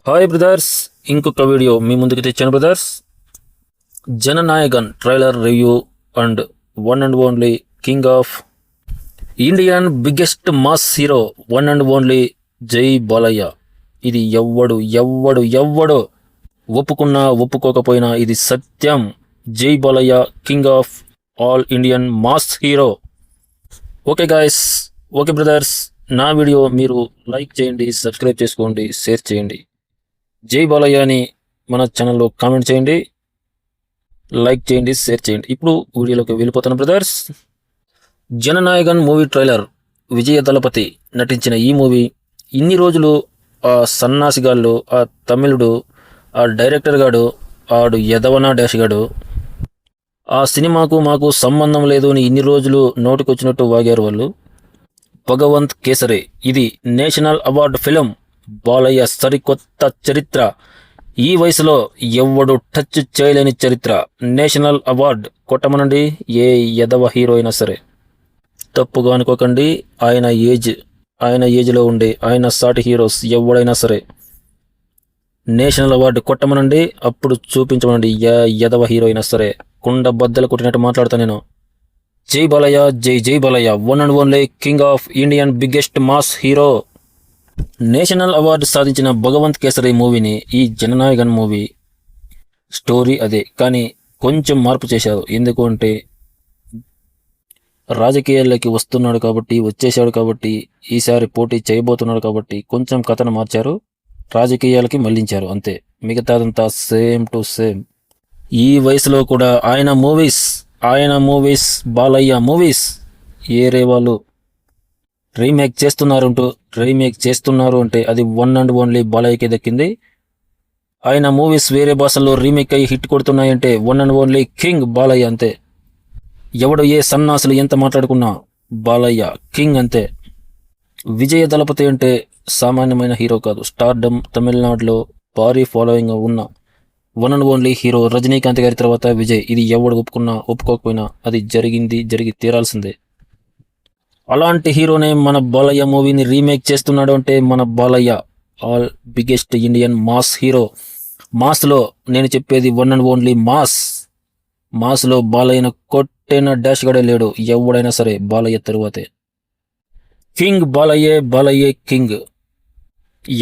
Hi brothers, ఇంకొక video మీ ముందుకు తెచ్చాను brothers. Jana Nayagan trailer review and one and only king of Indian biggest mass hero one and only జై బాలయ్య. ఇది ఎవ్వడు ఒప్పుకున్నా ఒప్పుకోకపోయినా ఇది సత్యం. జై Balayya king of all Indian mass hero. Okay guys, okay brothers, నా వీడియో మీరు లైక్ చేయండి, సబ్స్క్రైబ్ చేసుకోండి, షేర్ చేయండి. జై బాలయ్య అని మన ఛానల్లో కామెంట్ చేయండి, లైక్ చేయండి, షేర్ చేయండి. ఇప్పుడు వీడియోలోకి వెళ్ళిపోతాను brothers. Jananayagan movie trailer. Vijay Thalapathy నటించిన ఈ మూవీ ఇన్ని రోజులు ఆ సన్నాసిగాళ్ళు, ఆ తమిళుడు, ఆ డైరెక్టర్ గాడు, ఆడు యదవనా డాష్ గాడు ఆ సినిమాకు మాకు సంబంధం లేదు అని ఇన్ని రోజులు నోటికొచ్చినట్టు వాగారు వాళ్ళు. భగవంత్ కేసరి ఇది నేషనల్ అవార్డు ఫిలిం. బాలయ్య సరికొత్త చరిత్ర. ఈ వయసులో ఎవ్వడు టచ్ చేయలేని చరిత్ర. నేషనల్ అవార్డు కొట్టమనండి ఏ యదవ హీరో అయినా సరే. తప్పుగా అనుకోకండి, ఆయన ఏజ్లో ఉండే ఆయన సాటి హీరోస్ ఎవడైనా సరే నేషనల్ అవార్డు కొట్టమనండి, అప్పుడు చూపించమనండి ఏ యదవ హీరో అయినా సరే. కుండ బద్దలు కొట్టినట్టు మాట్లాడతా నేను. జై బాలయ్య, జై Balayya, one and only king of Indian biggest mass hero. National award సాధించిన భగవంత్ కేసరి మూవీని ఈ జననాయగన్ మూవీ స్టోరీ అదే, కానీ కొంచెం మార్పు చేశారు. ఎందుకు అంటే రాజకీయాల్లోకి వస్తున్నాడు కాబట్టి, వచ్చేసాడు కాబట్టి, ఈసారి పోటీ చేయబోతున్నాడు కాబట్టి కొంచెం కథను మార్చారు, రాజకీయాలకి మళ్లించారు అంతే. మిగతాదంతా సేమ్ టు సేమ్. ఈ వయసులో కూడా ఆయన మూవీస్ బాలయ్య మూవీస్ ఏరే వాళ్ళు రీమేక్ చేస్తున్నారు అంటే అది వన్ అండ్ ఓన్లీ బాలయ్యకే దక్కింది. ఆయన మూవీస్ వేరే భాషల్లో రీమేక్ అయ్యి హిట్ కొడుతున్నాయంటే one and only king Balayya అంతే. ఎవడు ఏ సన్నాసులు ఎంత మాట్లాడుకున్నా బాలయ్య కింగ్ అంతే. విజయ దళపతి అంటే సామాన్యమైన హీరో కాదు. స్టార్డమ్, తమిళనాడులో భారీ ఫాలోయింగ్ ఉన్న one and only hero Rajinikanth గారి తర్వాత విజయ్. ఇది ఎవడు ఒప్పుకున్నా ఒప్పుకోకపోయినా అది జరిగి తీరాల్సిందే. అలాంటి హీరోనే మన బాలయ్య మూవీని రీమేక్ చేస్తున్నాడు అంటే మన Balayya all biggest Indian mass hero. Maslow నేను చెప్పేది వన్ అండ్ ఓన్లీ మాస్లో బాలయ్యను కొట్టిన డాష్ గడే లేడు ఎవడైనా సరే బాలయ్య తరువాతే. King బాలయ్యే king.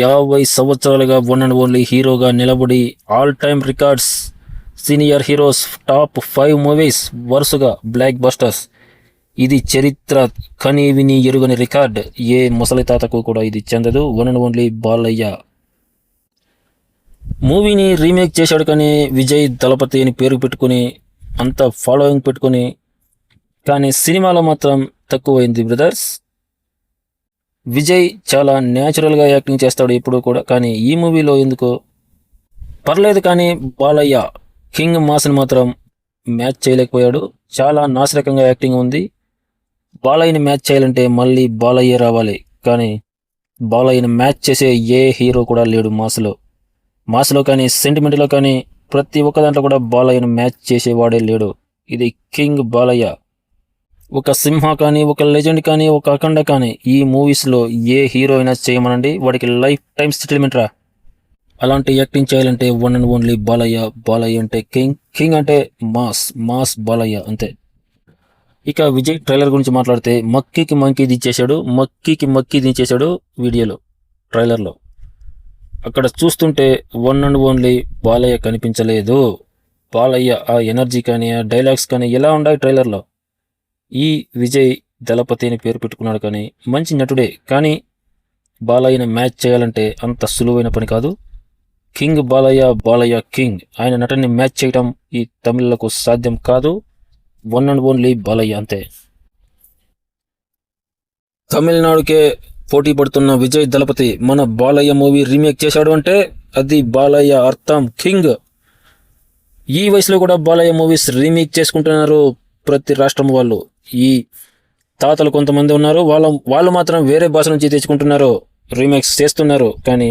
50 సంవత్సరాలుగా వన్ అండ్ ఓన్లీ హీరోగా నిలబడి all time records, senior heroes, top 5 movies వరుసగా బ్లాక్ బస్టర్స్. ఇది చరిత్ర, కని విని ఎరుగని రికార్డ్. ఏ ముసలి తాతకు కూడా ఇది చెందదు. One and only Balayya. మూవీని రీమేక్ చేశాడు కానీ విజయ్ దళపతి అని పేరు పెట్టుకుని అంత ఫాలోయింగ్ పెట్టుకుని, కానీ సినిమాలో మాత్రం తక్కువైంది బ్రదర్స్. విజయ్ చాలా న్యాచురల్గా యాక్టింగ్ చేస్తాడు ఎప్పుడు కూడా, కానీ ఈ మూవీలో ఎందుకో పర్లేదు. కానీ బాలయ్య కింగ్ మాస్ని మాత్రం మ్యాచ్ చేయలేకపోయాడు. చాలా నాశరకంగా యాక్టింగ్ ఉంది. బాలయ్యని మ్యాచ్ చేయాలంటే మళ్ళీ బాలయ్య రావాలి, కానీ బాలయ్యని మ్యాచ్ చేసే ఏ హీరో కూడా లేడు మాస్లో కానీ సెంటిమెంట్లో కానీ ప్రతి ఒక్క దాంట్లో కూడా బాలయ్యను మ్యాచ్ చేసేవాడే లేడు. ఇది కింగ్ బాలయ్య. ఒక సింహ కానీ, ఒక లెజెండ్ కానీ, ఒక అఖండ కానీ ఈ మూవీస్లో ఏ హీరో అయినా చేయమనండి, వాడికి లైఫ్ టైం సెటిల్మెంట్ రా. అలాంటి యాక్టింగ్ చేయాలంటే వన్ అండ్ ఓన్లీ బాలయ్య అంటే కింగ్ అంటే మాస్ బాలయ్య అంతే. ఇక విజయ్ ట్రైలర్ గురించి మాట్లాడితే మక్కీకి దించేశాడు వీడియోలో, ట్రైలర్లో. అక్కడ చూస్తుంటే వన్ అండ్ ఓన్లీ బాలయ్య కనిపించలేదు. బాలయ్య ఆ ఎనర్జీ కానీ, ఆ డైలాగ్స్ కానీ ఎలా ఉన్నాయి ట్రైలర్లో. ఈ విజయ్ దళపతి అని పేరు పెట్టుకున్నాడు కానీ మంచి నటుడే, కానీ బాలయ్యని మ్యాచ్ చేయాలంటే అంత సులువైన పని కాదు. King Balayya king. ఆయన నటుని మ్యాచ్ చేయడం ఈ తమిళకు సాధ్యం కాదు. వన్ అండ్ ఓన్లీ బాలయ్య అంతే. తమిళనాడుకే పోటీ పడుతున్న విజయ్ దళపతి మన బాలయ్య మూవీ రీమేక్ చేశాడు అంటే అది బాలయ్య అర్థం కింగ్. ఈ వయసులో కూడా బాలయ్య మూవీస్ రీమేక్ చేసుకుంటున్నారు ప్రతి రాష్ట్రం వాళ్ళు. ఈ తాతలు కొంతమంది ఉన్నారు, వాళ్ళు మాత్రం వేరే భాష నుంచి తెచ్చుకుంటున్నారు, రీమేక్స్ చేస్తున్నారు. కానీ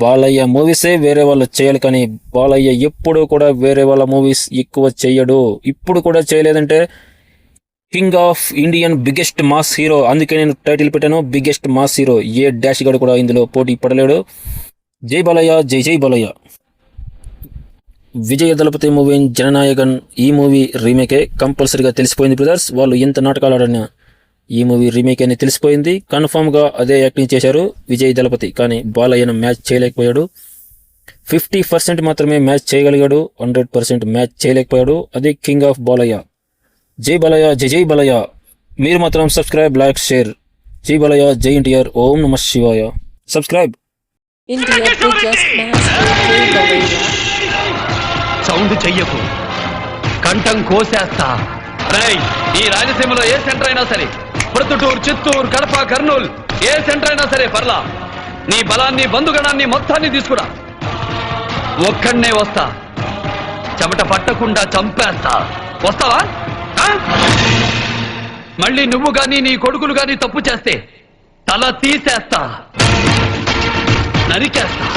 బాలయ్య మూవీసే వేరే వాళ్ళు చేయాలి, కానీ బాలయ్య ఎప్పుడు కూడా వేరే వాళ్ళ మూవీస్ ఎక్కువ చెయ్యడు. ఇప్పుడు కూడా చేయలేదంటే king of Indian biggest mass hero. అందుకే నేను టైటిల్ పెట్టాను బిగ్గెస్ట్ మాస్ హీరో. ఏ డాష్ గడు కూడా ఇందులో పోటీ పడలేడు. జై బాలయ్య, జై జై బాలయ్య. విజయ దళపతి మూవీ జననాయగన్ ఈ మూవీ రీమేకే కంపల్సరీగా తెలిసిపోయింది బ్రదర్స్. వాళ్ళు ఎంత నాటకాలు ఆడినా ఈ మూవీ రీమేక్ అని తెలిసిపోయింది. కన్ఫామ్గా అదే యాక్టింగ్ చేశారు విజయ్ దళపతి. కానీ బాలయ్యను మ్యాచ్ చేయలేకపోయాడు. 50% మాత్రమే మ్యాచ్ చేయగలిగాడు, 100% మ్యాచ్ చేయలేకపోయాడు. అది కింగ్ ఆఫ్ బాలయ్య. జై బాలయ్య, జై జై బాలయ్య. మీరు మాత్రం సబ్స్క్రైబ్, లైక్, షేర్. జై బాలయ్య, జై ఎన్టీఆర్, ఓం నమ శివాయ. Subscribe. India biggest mass Jai Balayya. Sound చెయ్యకు, కంఠం కోసేస్తా. రేయ్, ఈ రాయలసీమలో ఏ సెంటర్ అయినా సరే, ప్రొద్దుటూరు, చిత్తూరు, కడప, కర్నూలు, ఏ సెంటర్ అయినా సరే పర్లా. నీ బలాన్ని, బంధుగణాన్ని మొత్తాన్ని తీసుకురా. ఒక్కడనే వస్తా, చెమట పట్టకుండా చంపేస్తా. వస్తావా? ఆ? మళ్ళీ నువ్వు గాని నీ కొడుకులు గాని తప్పు చేస్తే తల తీసేస్తా, నరికేస్తా.